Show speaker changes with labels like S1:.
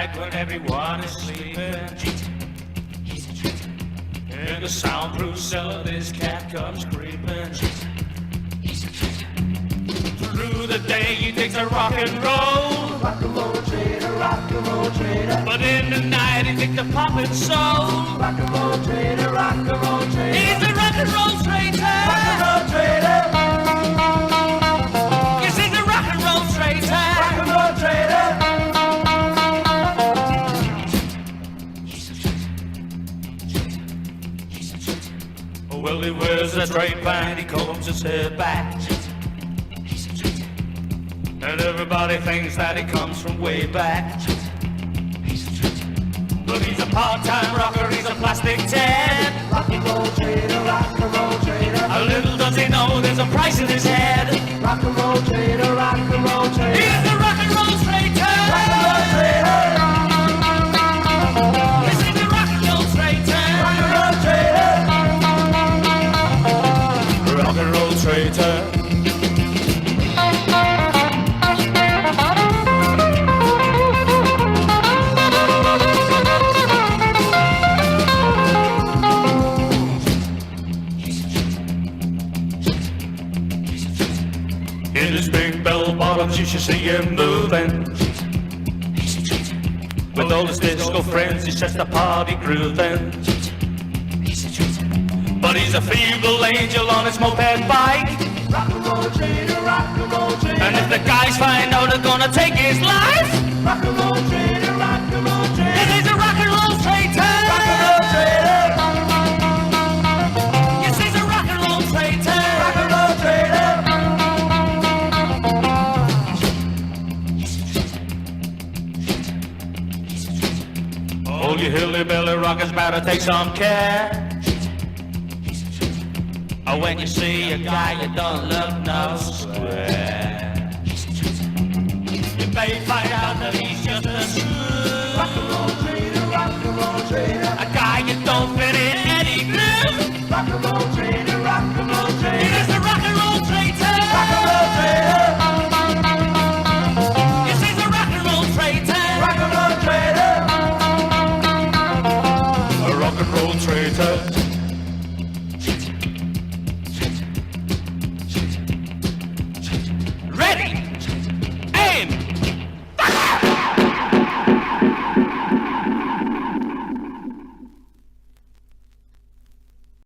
S1: night when everyone is sleeping. In the soundproof cellar, this cat comes creeping. Through the day, he takes a rock and roll.
S2: Rock and roll traitor, rock and roll traitor.
S1: But in the night, he takes a poppin' soul.
S2: Rock and roll traitor, rock and roll traitor.
S1: He's a rock and roll traitor.
S2: Rock and roll traitor.
S1: Yes, he's a rock and roll traitor.
S2: Rock and roll traitor.
S1: Well, he wears a straight band, he combs his hair back. And everybody thinks that he comes from way back. But he's a part-time rocker, he's a plastic tan.
S2: Rock and roll traitor, rock and roll traitor.
S1: A little does he know there's a price in his head.
S2: Rock and roll traitor, rock and roll traitor.
S1: He's a rock and roll traitor.
S2: Rock and roll traitor.
S1: Yes, he's a rock and roll traitor.
S2: Rock and roll traitor.
S1: Rock and roll traitor. In his big bell bottoms, you should see him moving. With all his disco friends, he sets the party grooving. But he's a feeble angel on his moped bike.
S2: Rock and roll traitor, rock and roll traitor.
S1: And if the guys find out, they're gonna take his life.
S2: Rock and roll traitor, rock and roll traitor.
S1: Yes, he's a rock and roll traitor.
S2: Rock and roll traitor.
S1: Yes, he's a rock and roll traitor.
S2: Rock and roll traitor.
S1: All you hillbilly rockers better take some care. Or when you see a guy you don't look no square, you may find out that he's just a